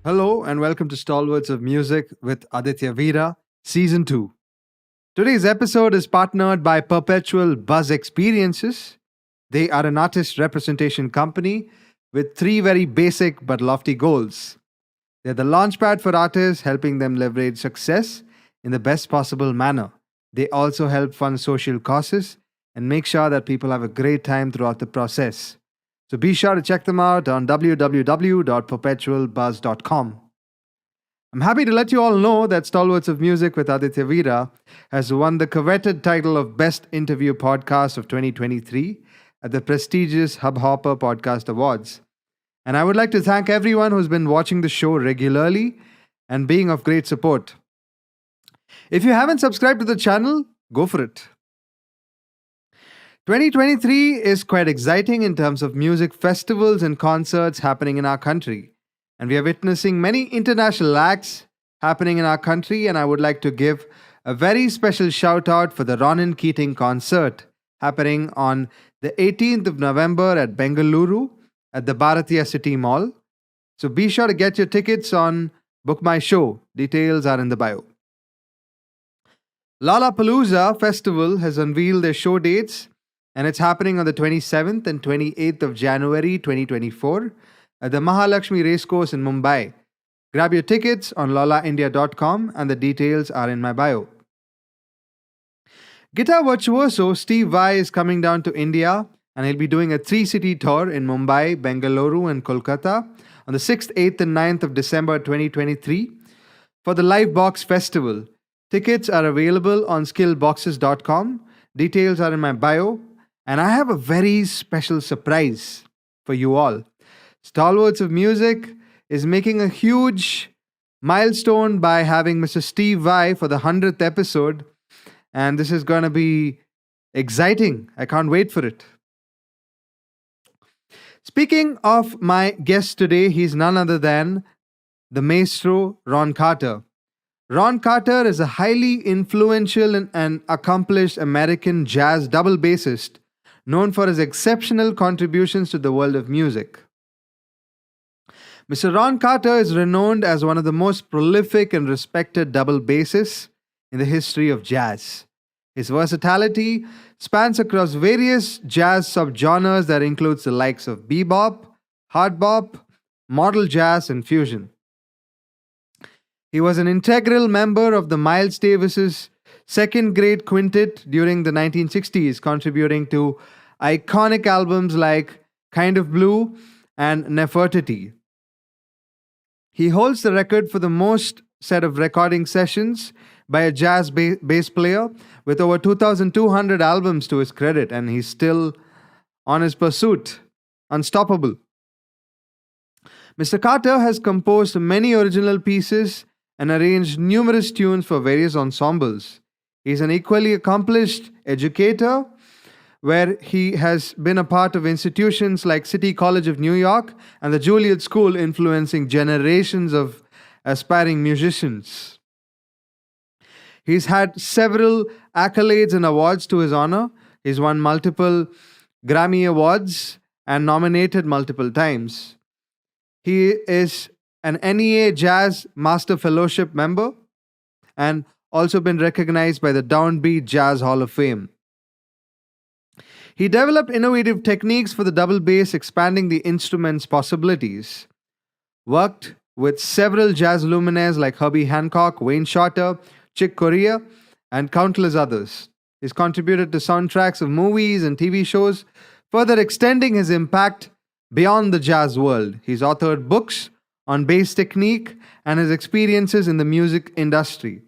Hello and welcome to Stalwarts of Music with Aditya Veera, Season 2. Today's episode is partnered by Perpetual Buzz Experiences. They are an artist representation company with three very basic but lofty goals. They're the launchpad for artists, helping them leverage success in the best possible manner. They also help fund social causes and make sure that people have a great time throughout the process. So be sure to check them out on www.perpetualbuzz.com. I'm happy to let you all know that Stalwarts of Music with Aditya Veera has won the coveted title of Best Interview Podcast of 2023 at the prestigious Hubhopper Podcast Awards. And I would like to thank everyone who's been watching the show regularly and being of great support. If you haven't subscribed to the channel, go for it. 2023 is quite exciting in terms of music festivals and concerts happening in our country. And we are witnessing many international acts happening in our country. And I would like to give a very special shout out for the Ronan Keating concert happening on the 18th of November at Bengaluru at the Bharatiya City Mall. So be sure to get your tickets on Book My Show. Details are in the bio. Lollapalooza Festival has unveiled their show dates, and it's happening on the 27th and 28th of January 2024 at the Mahalakshmi Racecourse in Mumbai. Grab your tickets on lollaindia.com and the details are in my bio. Guitar virtuoso Steve Vai is coming down to India and he'll be doing a 3-city tour in Mumbai, Bengaluru and Kolkata on the 6th, 8th and 9th of December 2023 for the Livebox Festival. Tickets are available on skillboxes.com. Details are in my bio. And I have a very special surprise for you all. Stalwarts of Music is making a huge milestone by having Mr. Steve Vai for the 100th episode. And this is going to be exciting. I can't wait for it. Speaking of my guest today, he's none other than the maestro Ron Carter. Ron Carter is a highly influential and accomplished American jazz double bassist known for his exceptional contributions to the world of music. Mr. Ron Carter is renowned as one of the most prolific and respected double bassists in the history of jazz. His versatility spans across various jazz subgenres that includes the likes of bebop, hard bop, modal jazz, and fusion. He was an integral member of the Miles Davis's second grade quintet during the 1960s, contributing to iconic albums like Kind of Blue and Nefertiti. He holds the record for the most set of recording sessions by a jazz bass player with over 2,200 albums to his credit, and he's still on his pursuit, unstoppable. Mr. Carter has composed many original pieces and arranged numerous tunes for various ensembles. He's an equally accomplished educator, where he has been a part of institutions like City College of New York and the Juilliard School, influencing generations of aspiring musicians. He's had several accolades and awards to his honor. He's won multiple Grammy Awards and nominated multiple times. He is an NEA Jazz Master Fellowship member and also been recognized by the Downbeat Jazz Hall of Fame. He developed innovative techniques for the double bass, expanding the instrument's possibilities. Worked with several jazz luminaires like Herbie Hancock, Wayne Shorter, Chick Corea, and countless others. He's contributed to soundtracks of movies and TV shows, further extending his impact beyond the jazz world. He's authored books on bass technique and his experiences in the music industry.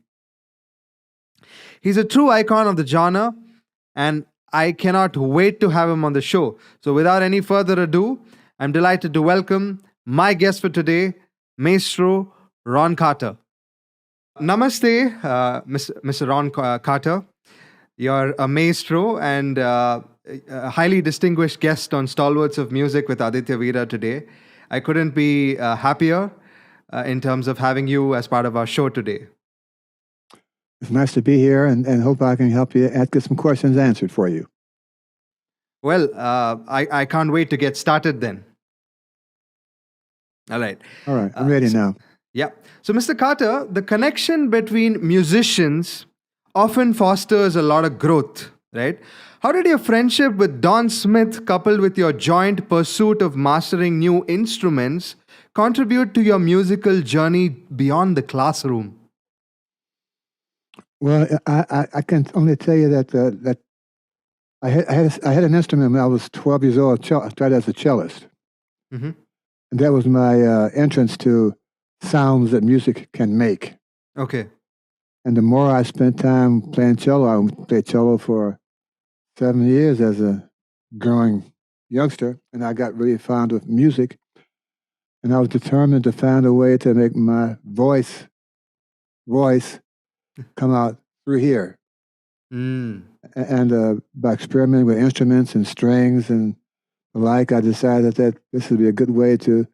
He's a true icon of the genre, and I cannot wait to have him on the show. So without any further ado, I'm delighted to welcome my guest for today, Maestro Ron Carter. Namaste, Mr. Ron Carter. You're a maestro and a highly distinguished guest on Stalwarts of Music with Aditya Veera today. I couldn't be happier in terms of having you as part of our show today. It's nice to be here and hope I can help you get some questions answered for you. Well, I can't wait to get started then. All right. All right, I'm ready now. Yeah. So, Mr. Carter, the connection between musicians often fosters a lot of growth, right? How did your friendship with Don Smith, coupled with your joint pursuit of mastering new instruments, contribute to your musical journey beyond the classroom? Well, I can only tell you that I had an instrument when I was 12 years old. I started as a cellist, Hmm. and that was my entrance to sounds that music can make. Okay. And the more I spent time playing cello, I played cello for 7 years as a growing youngster, and I got really fond of music. And I was determined to find a way to make my voice come out through here. Mm. And by experimenting with instruments and strings and the like, I decided that this would be a good way to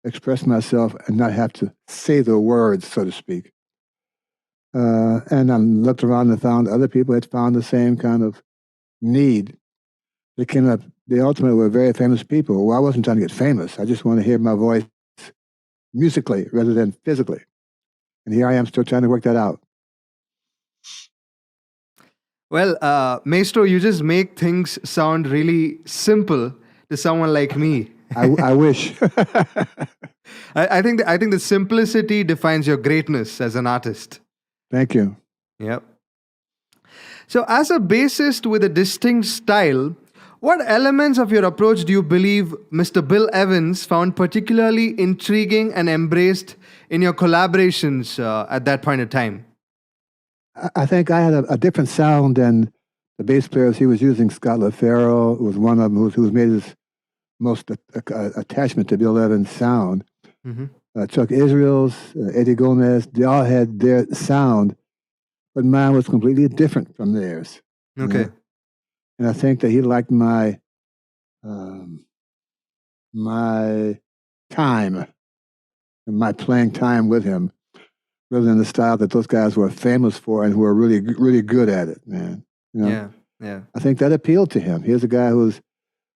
express myself and not have to say the words, so to speak. And I looked around and found other people had found the same kind of need. They ultimately were very famous people. Well, I wasn't trying to get famous. I just wanted to hear my voice musically rather than physically. And here I am still trying to work that out. Well, Maestro, you just make things sound really simple to someone like me. I wish. I think the simplicity defines your greatness as an artist. Thank you. Yep. So, as a bassist with a distinct style, what elements of your approach do you believe Mr. Bill Evans found particularly intriguing and embraced in your collaborations at that point in time? I think I had a different sound than the bass players he was using. Scott LaFaro was one of them who's made his most attachment to Bill Evans' sound. Mm-hmm. Chuck Israels, Eddie Gomez, they all had their sound, but mine was completely different from theirs. Okay. You know? And I think that he liked my my time and my playing time with him, rather than the style that those guys were famous for and who were really, really good at it, man. You know? Yeah. Yeah. I think that appealed to him. Here's a guy who's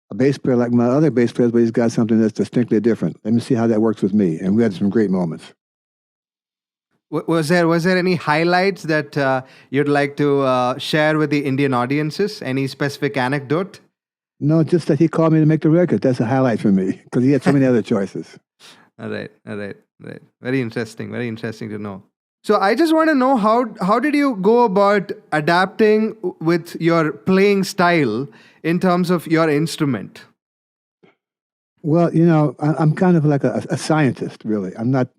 a bass player like my other bass players, but he's got something that's distinctly different. Let me see how that works with me. And we had some great moments. Was there any highlights that you'd like to share with the Indian audiences? Any specific anecdote? No, just that he called me to make the record. That's a highlight for me because he had so many other choices. All right. Very interesting. Very interesting to know. So I just want to know how did you go about adapting with your playing style in terms of your instrument? Well, I'm kind of like a scientist, really. I'm not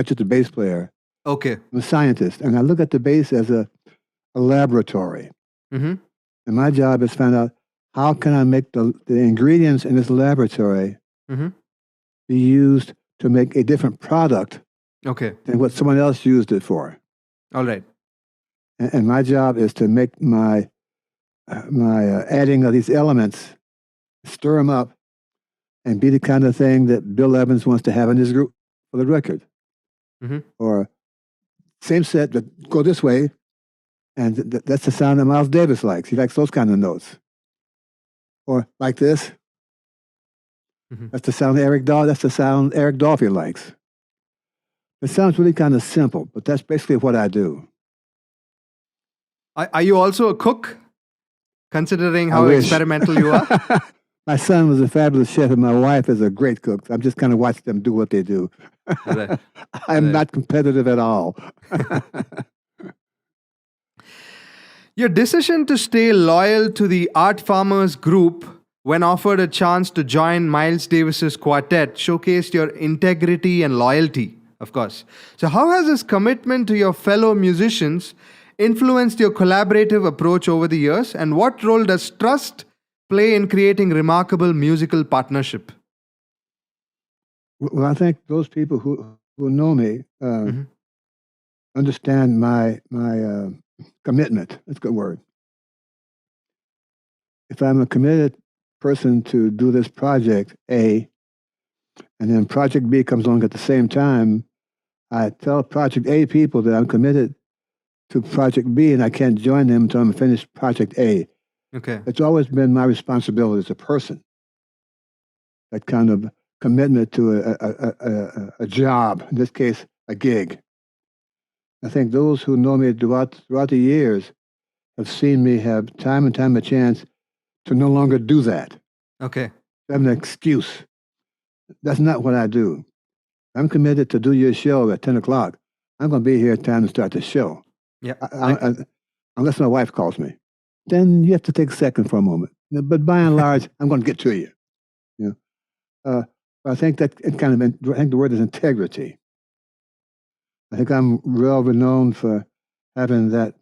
just a bass player. Okay. I'm a scientist, and I look at the bass as a laboratory. Mm-hmm. And my job is to find out how can I make the ingredients in this laboratory Mm-hmm. be used to make a different product Okay. than what someone else used it for. All right. And my job is to make my adding of these elements, stir them up, and be the kind of thing that Bill Evans wants to have in his group for the record. Mm-hmm. Or same set, but go this way, and that's the sound that Miles Davis likes. He likes those kind of notes. Or like this. Mm-hmm. That's the sound Eric Dolphy likes. It sounds really kind of simple, but that's basically what I do. Are you also a cook? Considering I how wish. experimental you are? My son was a fabulous chef, and my wife is a great cook. I'm just kind of watching them do what they do. Right. I'm not competitive at all. Your decision to stay loyal to the Art Farmers group when offered a chance to join Miles Davis's quartet showcased your integrity and loyalty, of course. So how has this commitment to your fellow musicians influenced your collaborative approach over the years, and what role does trust play in creating remarkable musical partnership? Well, I think those people who know me understand my commitment. That's a good word. If I'm a committed person to do this project A, and then project B comes along at the same time, I tell project A people that I'm committed to project B and I can't join them until I'm finished project A. Okay. It's always been my responsibility as a person. That kind of commitment to a job, in this case, a gig. I think those who know me throughout the years have seen me have time and time a chance to no longer do that. Okay. Have an excuse. That's not what I do. I'm committed to do your show at 10 o'clock. I'm going to be here at time to start the show. Yeah. Unless my wife calls me. Then you have to take a second for a moment. But by and large, I'm going to get to you. You know? I think that I think the word is integrity. I think I'm well renowned for having that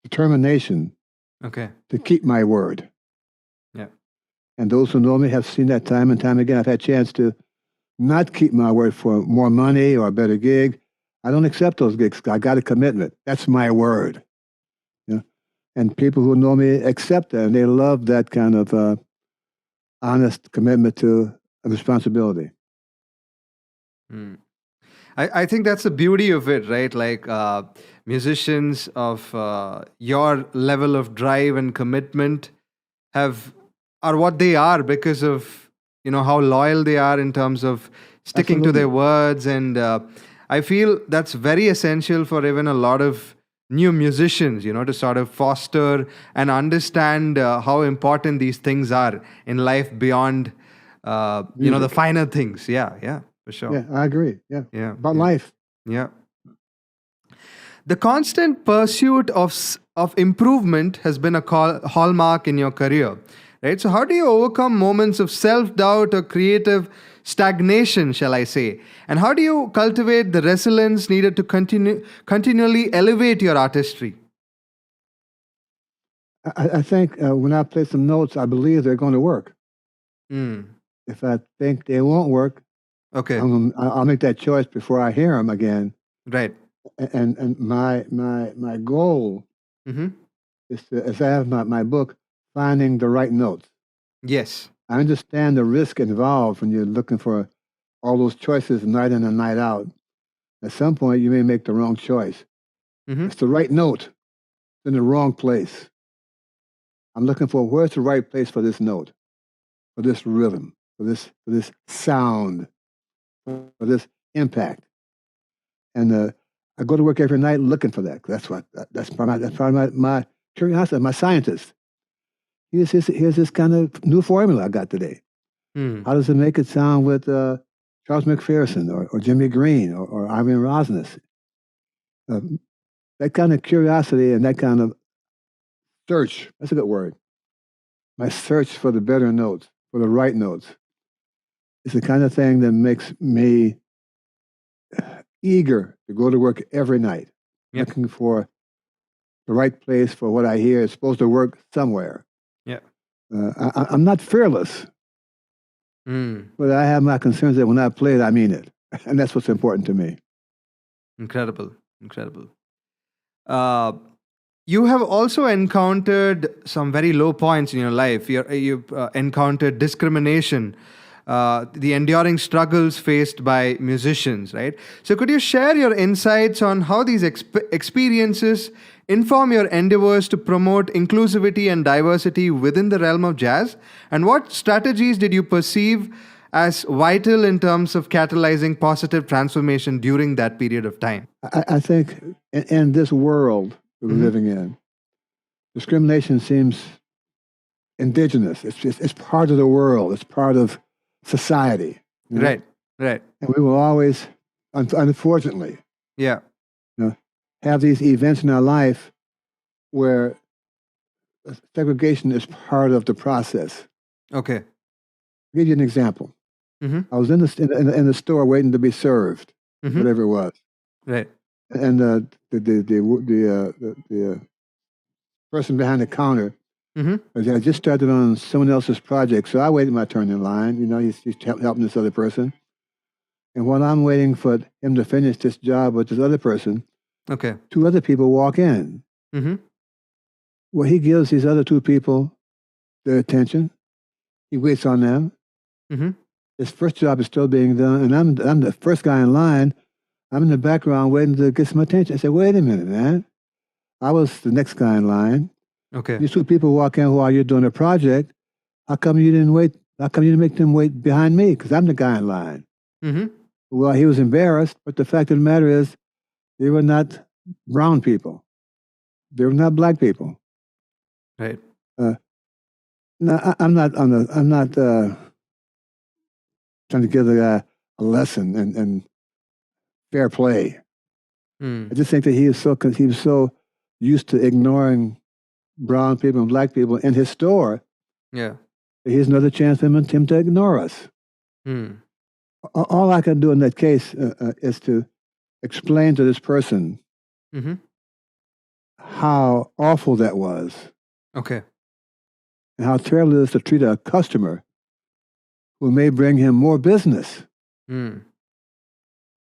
determination Okay. to keep my word. Yeah. And those who know me have seen that time and time again. I've had a chance to not keep my word for more money or a better gig. I don't accept those gigs. I got a commitment. That's my word. Yeah. And people who know me accept that, and they love that kind of honest commitment to a responsibility. I think that's the beauty of it, right? Like musicians of your level of drive and commitment are what they are because of how loyal they are in terms of sticking to Absolutely. their words, and I feel that's very essential for even a lot of new musicians, to sort of foster and understand how important these things are in life beyond the Music. finer things. Yeah, for sure. Yeah, I agree. Yeah. About life. Yeah. The constant pursuit of improvement has been a hallmark in your career, right? So how do you overcome moments of self-doubt or creative stagnation, shall I say? And how do you cultivate the resilience needed to continually elevate your artistry? I think when I play some notes, I believe they're going to work. If I think they won't work, Okay. I'll make that choice before I hear them again. Right. And my goal is to, as I have my book, Finding the Right Notes. Yes. I understand the risk involved when you're looking for all those choices night in and night out. At some point, you may make the wrong choice. It's the right note. It's in the wrong place. I'm looking for where's the right place for this note, for this rhythm, for this sound, for this impact. And I go to work every night looking for that. That's part of my curiosity. My scientist. Here's this kind of new formula I got today. How does it make it sound with Charles McPherson or Jimmy Green or Ivan Rosnes? That kind of curiosity and that kind of search, that's a good word. My search for the better notes, for the right notes, is the kind of thing that makes me eager to go to work every night, looking for the right place for what I hear. It's supposed to work somewhere. Yeah. I'm not fearless, but I have my concerns that when I play it, I mean it. And that's what's important to me. Incredible. You have also encountered some very low points in your life. You've encountered discrimination, the enduring struggles faced by musicians, right? So could you share your insights on how these experiences inform your endeavors to promote inclusivity and diversity within the realm of jazz? And what strategies did you perceive as vital in terms of catalyzing positive transformation during that period of time? I think in this world we're living in, discrimination seems indigenous. It's part of the world. It's part of society. You know? Right. And we will always, unfortunately, have these events in our life where segregation is part of the process. Okay. I'll give you an example. I was in the store waiting to be served, whatever it was. Right. And the person behind the counter, I just started on someone else's project, so I waited my turn in line. He's helping this other person. And while I'm waiting for him to finish this job with this other person, two other people walk in. Well, he gives these other two people their attention. He waits on them. His first job is still being done, and I'm the first guy in line. I'm in the background waiting to get some attention. I said, wait a minute, man. I was the next guy in line. Okay. These two people walk in while you're doing a project. how come you didn't wait? How come you didn't make them wait behind me? Because I'm the guy in line. Mm-hmm. Well, he was embarrassed, but the fact of the matter is, they were not brown people. They were not black people. Right. Uh, no, I'm not on the. I'm not trying to give the guy a lesson and fair play. I just think that he was so used to ignoring brown people and black people in his store. Yeah. Here's another chance for him to ignore us. Mm. All I can do in that case is to explain to this person Mm-hmm. how awful that was Okay. and how terrible it is to treat a customer who may bring him more business Mm.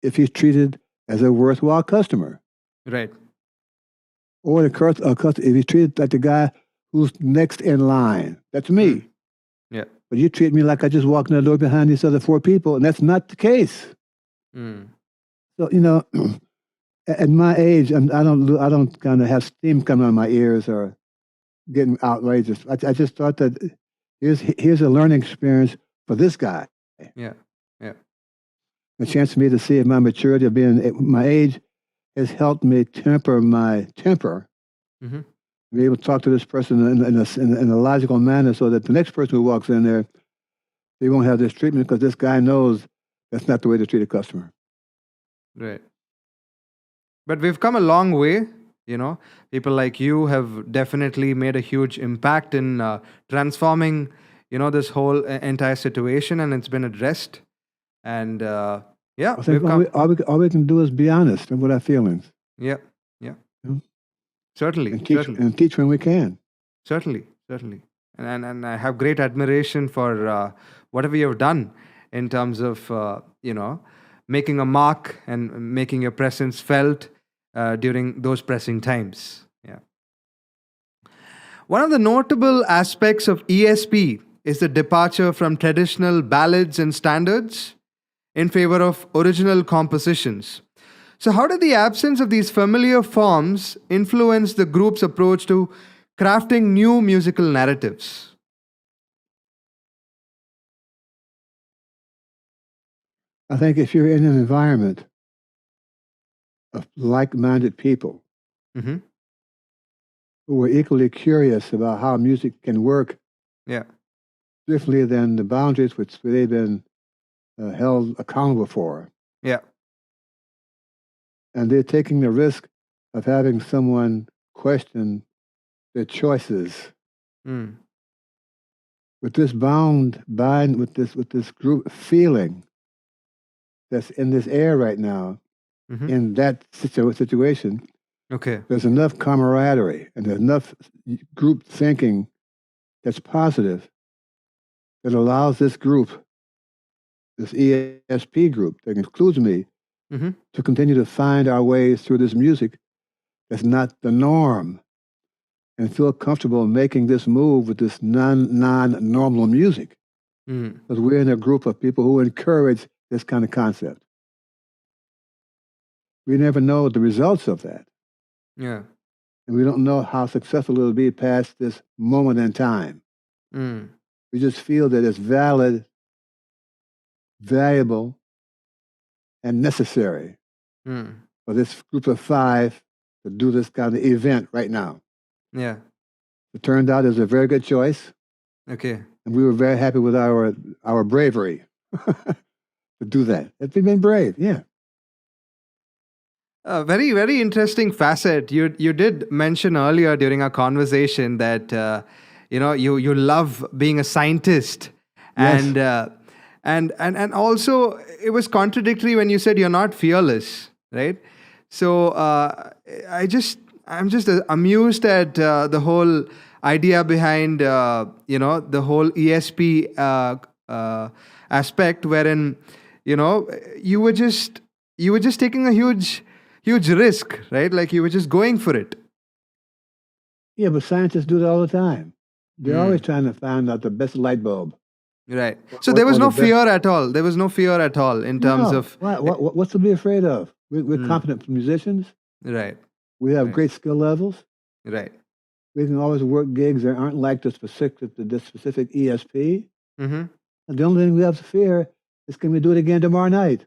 if he's treated as a worthwhile customer. Right. Or if he's treated like the guy who's next in line. That's me. Mm. Yeah. But you treat me like I just walked in the door behind these other four people, and that's not the case. Mm. So, at my age, I don't kind of have steam coming out of my ears or getting outrageous. I just thought that here's a learning experience for this guy. Yeah. Yeah. A chance for me to see if my maturity of being at my age has helped me temper my temper. Mm-hmm. Be able to talk to this person in a logical manner so that the next person who walks in there, they won't have this treatment because this guy knows that's not the way to treat a customer. Right. But we've come a long way. People like you have definitely made a huge impact in transforming, this whole entire situation, and it's been addressed. And yeah, I we've think come. all we can do is be honest with our feelings. Yeah. Yeah. You know, Certainly. and teach Certainly. and teach when we can. Certainly. Certainly. And I have great admiration for whatever you've done in terms of making a mark and making your presence felt during those pressing times. Yeah. One of the notable aspects of ESP is the departure from traditional ballads and standards in favor of original compositions. So, how did the absence of these familiar forms influence the group's approach to crafting new musical narratives? I think if you're in an environment of like-minded people Mm-hmm. who are equally curious about how music can work Yeah. differently than the boundaries which they've been held accountable for, Yeah. and they're taking the risk of having someone question their choices. Mm. With this with this group feeling that's in this air right now, Mm-hmm. in that situation, Okay. there's enough camaraderie and there's enough group thinking that's positive that allows this group, this ESP group that includes me, Mm-hmm. to continue to find our ways through this music that's not the norm and feel comfortable making this move with this non-normal music. Mm. Because we're in a group of people who encourage this kind of concept. We never know the results of that. Yeah. And we don't know how successful it'll be past this moment in time. Mm. We just feel that it's valid, valuable, and necessary Mm. for this group of five to do this kind of event right now. Yeah. It turned out it was a very good choice, Okay. and we were very happy with our bravery to do that. We've been brave, yeah. A very, very interesting facet. You did mention earlier during our conversation that you love being a scientist, Yes. and also it was contradictory when you said you're not fearless, right? So I'm just amused at the whole idea behind the whole ESP aspect, wherein you were just taking a huge risk, right? Like you were just going for it. Yeah, but scientists do that all the time. They're Mm. always trying to find out the best light bulb. Right. So Or- there was or no the best- fear at all. There was no fear at all in terms No. of What's to be afraid of? We're Mm. competent musicians. right, We have Right. great skill levels. right. we can always work gigs that aren't like the specific ESP. Mm-hmm. And the only thing we have to fear is, can we do it again tomorrow night?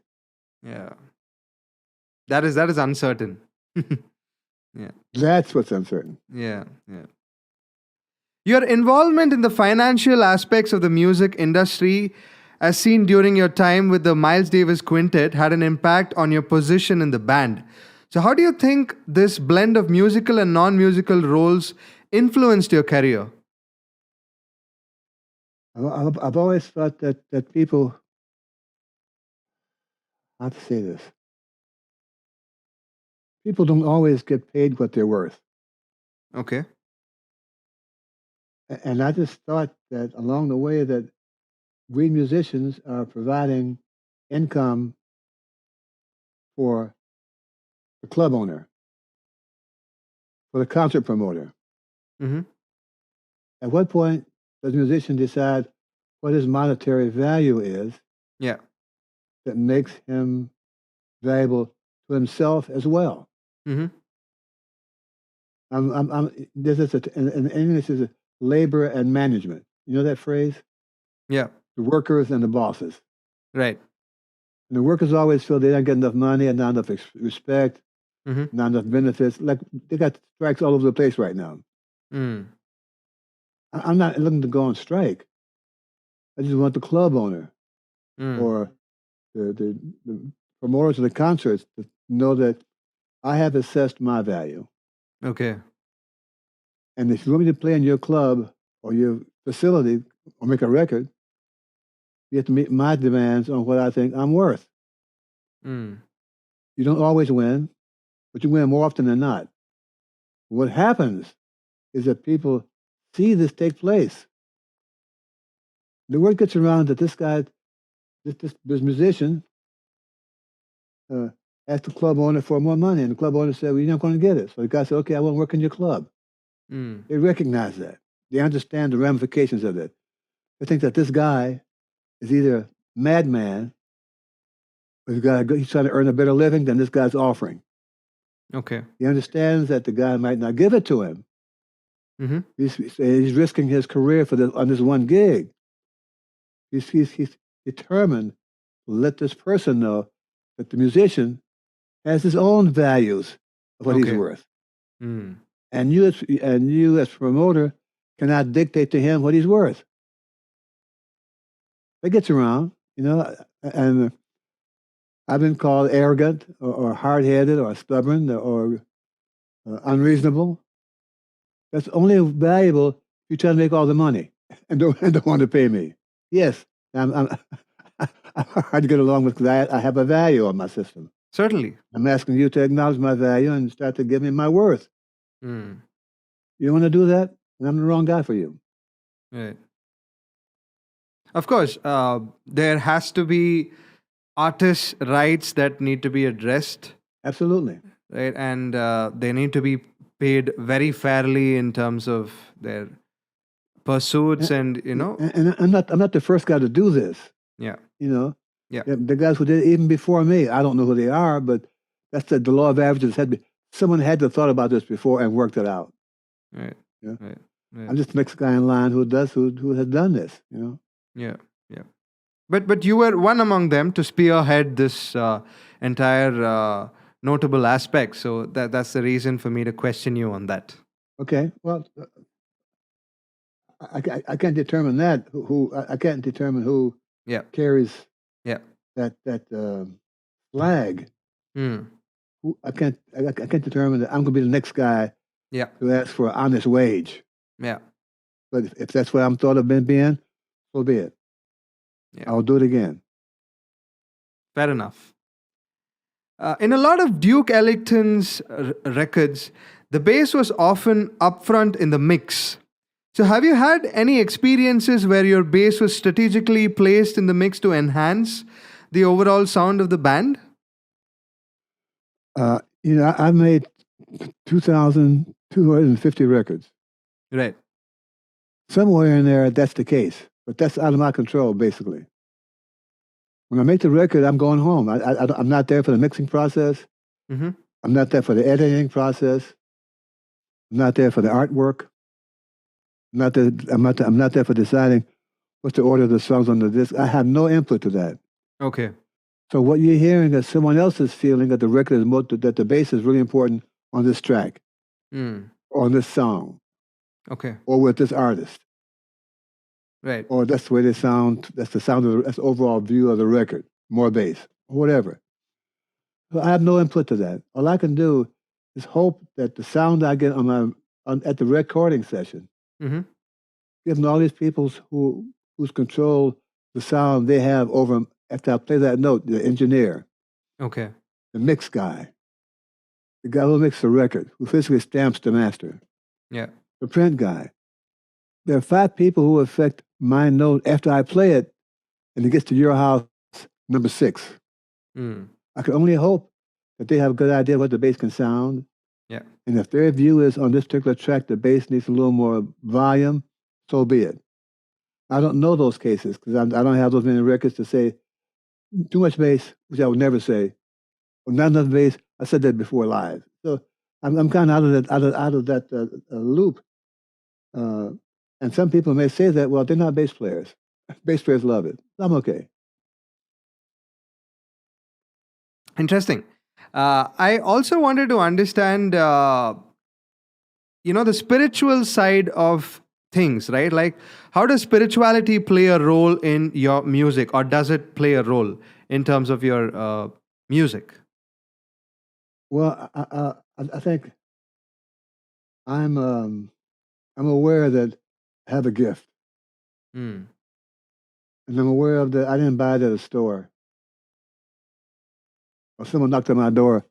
Yeah. That is uncertain. Yeah. That's what's uncertain. Yeah. Yeah. Your involvement in the financial aspects of the music industry, as seen during your time with the Miles Davis Quintet, had an impact on your position in the band. So, how do you think this blend of musical and non musical roles influenced your career? I've always thought that people, how to say this, people don't always get paid what they're worth. Okay. And I just thought that along the way that we musicians are providing income for the club owner, for the concert promoter. Mm-hmm. At what point does the musician decide what his monetary value is Yeah. that makes him valuable to himself as well? Mm-hmm. This is in English is labor and management. You know that phrase? Yeah. The workers and the bosses. Right. And the workers always feel they don't get enough money and not enough respect, Mm-hmm. not enough benefits. Like, they got strikes all over the place right now. Mm. I'm not looking to go on strike. I just want the club owner Mm. or the promoters of the concerts to know that I have assessed my value. Okay. And if you want me to play in your club or your facility or make a record, you have to meet my demands on what I think I'm worth. Mm. You don't always win, but you win more often than not. What happens is that people see this take place. The word gets around that this guy, this musician, asked the club owner for more money, and the club owner said, "Well, you're not going to get it." So the guy said, "Okay, I want to work in your club." Mm. They recognize that. They understand the ramifications of it. They think that this guy is either a madman or he's trying to earn a better living than this guy's offering. Okay. He understands that the guy might not give it to him. Mm-hmm. He's risking his career on this one gig. He's determined to let this person know that the musician has his own values of what he's Okay. worth. Mm. And you as promoter cannot dictate to him what he's worth. That gets around, and I've been called arrogant or hard-headed or stubborn or unreasonable. That's only valuable if you try to make all the money and don't want to pay me. Yes, I'm hard to get along with because I have a value on my system. Certainly. I'm asking you to acknowledge my value and start to give me my worth. Mm. You want to do that? And I'm the wrong guy for you. Right. Of course, there has to be artists' rights that need to be addressed, Absolutely. right? And they need to be paid very fairly in terms of their pursuits, and And I'm not the first guy to do this. yeah, You know, yeah, the guys who did it even before me, I don't know who they are, but that's the law of averages. Someone had to have thought about this before and worked it out. right, Yeah. right, right. I'm just the next guy in line who has done this. Yeah, yeah. But you were one among them to spearhead this entire notable aspect. So that's the reason for me to question you on that. Okay. Well, I can't determine that. I can't determine who Yeah, carries yeah. that flag. Mm. I can't determine that I'm going to be the next guy Yeah, to ask for an honest wage. yeah, But if that's what I'm thought of being, so be it. yeah. I'll do it again. Fair enough. In a lot of Duke Ellington's records, the bass was often upfront in the mix. So, have you had any experiences where your bass was strategically placed in the mix to enhance the overall sound of the band? I've made 2,250 records. Right. Somewhere in there, that's the case. But that's out of my control, basically. When I make the record, I'm going home. I'm not there for the mixing process. Mm-hmm. I'm not there for the editing process. I'm not there for the artwork. I'm not there for deciding what's the order of the songs on the disc. I have no input to that. Okay. So what you're hearing is someone else's feeling that the record is that the bass is really important on this track, Mm. or on this song, Okay. or with this artist, Right. or that's the way they sound. That's the sound of that's the overall view of the record. More bass, or whatever. So I have no input to that. All I can do is hope that the sound I get at the recording session, Mm-hmm. given all these people whose control the sound they have over 'em after I play that note, the engineer, Okay. the mix guy, the guy who makes the record, who physically stamps the master, Yeah. the print guy. There are 5 people who affect my note after I play it, and it gets to your house number 6. Mm. I can only hope that they have a good idea what the bass can sound. Yeah. And if their view is on this particular track, the bass needs a little more volume, so be it. I don't know those cases because I don't have those many records to say too much bass, which I would never say, or not enough bass. I said that before live, so I'm kind of out of that loop. Uh, and some people may say that, well, they're not bass players. Bass players love it. I'm okay. Interesting. I also wanted to understand, the spiritual side of things, right? Like, how does spirituality play a role in your music, or does it play a role in terms of your music? Well, I think I'm um, I'm aware that I have a gift, Mm. and I'm aware of that. I didn't buy it at a store, or someone knocked on my door.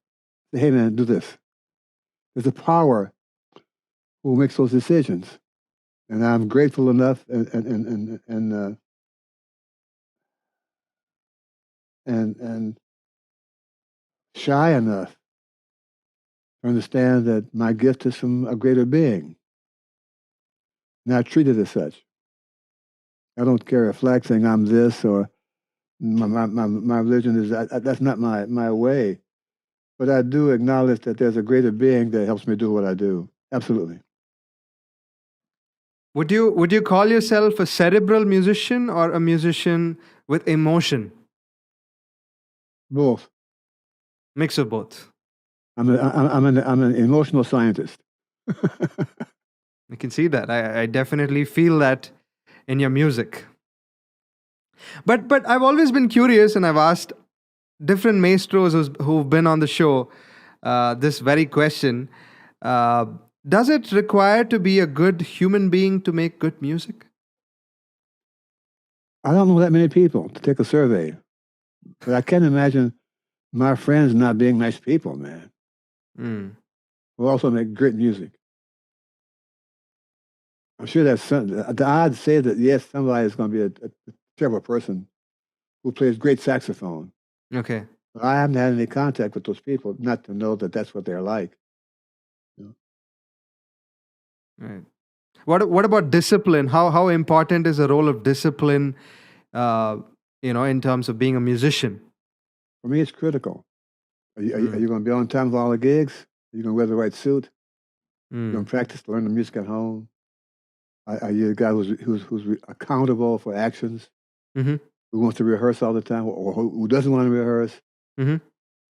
Say, hey man, do this. There's a power who makes those decisions, and I'm grateful enough and shy enough to understand that my gift is from a greater being, and I treat it as such. I don't carry a flag saying I'm this, or my religion is that's not my way. But I do acknowledge that there's a greater being that helps me do what I do. Absolutely. Would you call yourself a cerebral musician or a musician with emotion? Both. Mix of both. I'm an emotional scientist. I can see that. I definitely feel that in your music. But I've always been curious, and I've asked different maestros who've been on the show this very question. Uh, does it require to be a good human being to make good music? I don't know that many people to take a survey, but I can't imagine my friends not being nice people, man. Mm. Who also make great music. I'm sure that the odds say that yes, somebody is going to be a terrible person who plays great saxophone. Okay. But I haven't had any contact with those people, not to know that that's what they're like. You know? Right. What about discipline? How important is the role of discipline? Uh, in terms of being a musician. For me, it's critical. Are Mm. you going to be on time for all the gigs? Are you going to wear the right suit? You going Mm. to practice to learn the music at home? Are you a guy who's accountable for actions? Mm-hmm. Who wants to rehearse all the time, or who doesn't want to rehearse? Mm-hmm.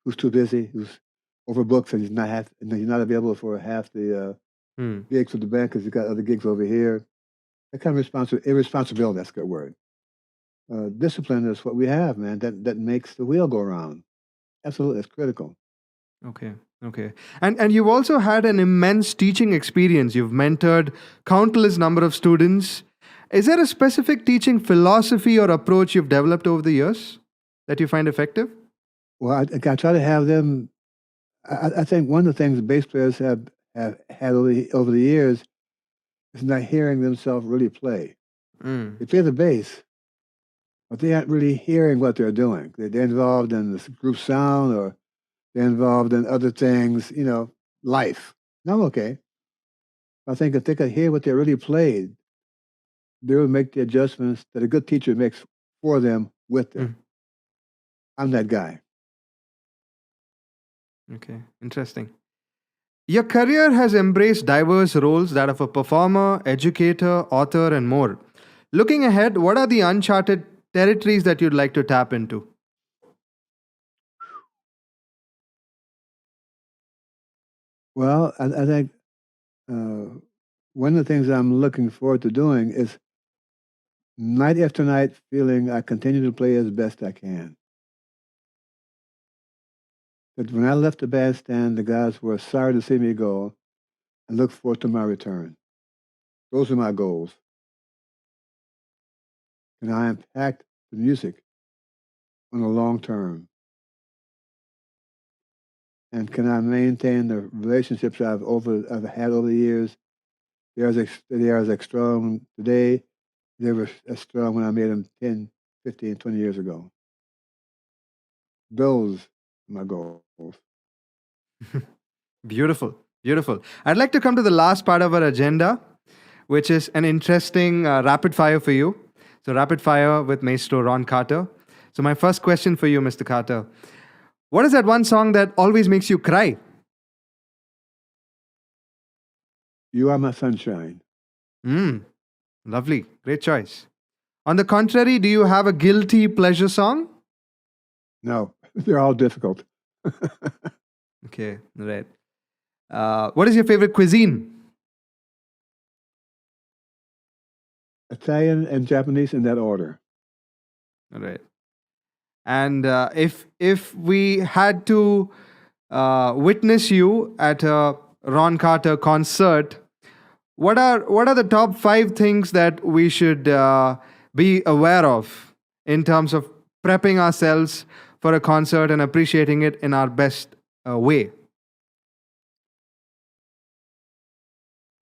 Who's too busy? Who's overbooked and he's not available for half the Mm. gigs with the band because he's got other gigs over here. That kind of irresponsibility. That's a good word. Discipline is what we have, man. That makes the wheel go around. Absolutely, it's critical. Okay. Okay. And you've also had an immense teaching experience. You've mentored countless number of students. Is there a specific teaching philosophy or approach you've developed over the years that you find effective? Well, I try to have them. I think one of the things bass players have had over the years is not hearing themselves really play. Mm. They play the bass, but they aren't really hearing what they're doing. They're involved in the group sound, or they're involved in other things, life. And I'm okay. I think if they could hear what they really played, they would make the adjustments that a good teacher makes for them with Mm. them. I'm that guy. Okay. Interesting. Your career has embraced diverse roles that of a performer, educator, author, and more. Looking ahead, what are the uncharted territories that you'd like to tap into? Well, I think uh, one of the things I'm looking forward to doing is night after night feeling I continue to play as best I can. But when I left the bandstand, the guys were sorry to see me go and look forward to my return. Those are my goals. And I impact the music on the long term? And can I maintain the relationships I've had over the years? They are as strong today. They were as strong when I made them 10, 15, 20 years ago. Those are my goals. Beautiful, beautiful. I'd like to come to the last part of our agenda, which is an interesting rapid fire for you. So, rapid fire with Maestro Ron Carter. So, my first question for you, Mr. Carter: what is that one song that always makes you cry? You are my sunshine. Lovely, great choice. On the contrary, do you have a guilty pleasure song? No, they're all difficult. Okay, right. What is your favorite cuisine? Italian and Japanese in that order. All right. And if we had to witness you at a Ron Carter concert, what are the top 5 things that we should be aware of in terms of prepping ourselves for a concert and appreciating it in our best way?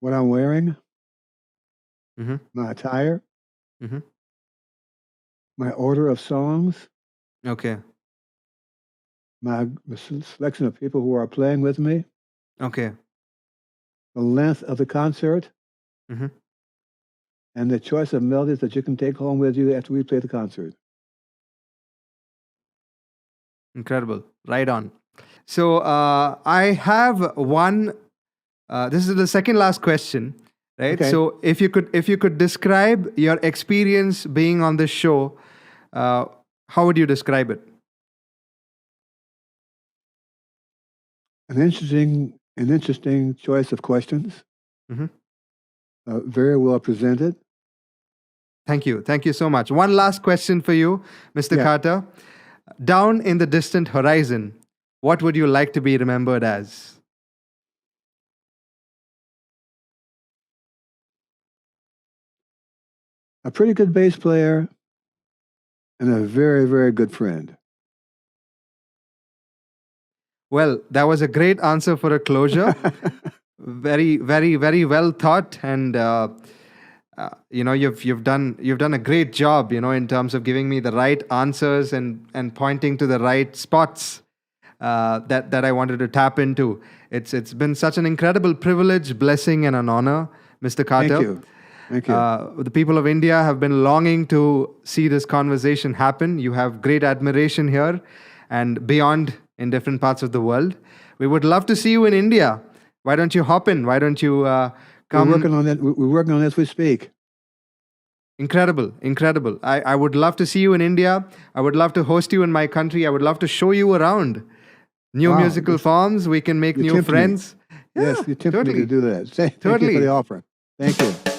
What I'm wearing, Mm-hmm. my attire, Mm-hmm. my order of songs, Okay. the selection of people who are playing with me, Okay. the length of the concert, Mm-hmm. and the choice of melodies that you can take home with you after we play the concert. Incredible. Right on. So I have one. This is the second last question, right? Okay. So if you could describe your experience being on this show, how would you describe it? An interesting choice of questions. Mhm. Very well presented. Thank you. Thank you so much. One last question for you, Mr. Yeah. Carter. Down in the distant horizon, what would you like to be remembered as? A pretty good bass player and a very, very good friend. Well, that was a great answer for a closure. Very, very, very well thought, and you've done a great job, in terms of giving me the right answers and pointing to the right spots that I wanted to tap into. It's been such an incredible privilege, blessing, and an honor, Mr. Carter. Thank you. Thank you. The people of India have been longing to see this conversation happen. You have great admiration here and beyond in different parts of the world. We would love to see you in India. Why don't you hop in? Why don't you come? We're working on it. We're working on it as we speak. Incredible, incredible. I would love to see you in India. I would love to host you in my country. I would love to show you around new Wow, musical forms. We can make you new tempt me. friends. Yes, Yeah, you tempted me totally. to do that. Thank you Totally. for the offer. Thank you.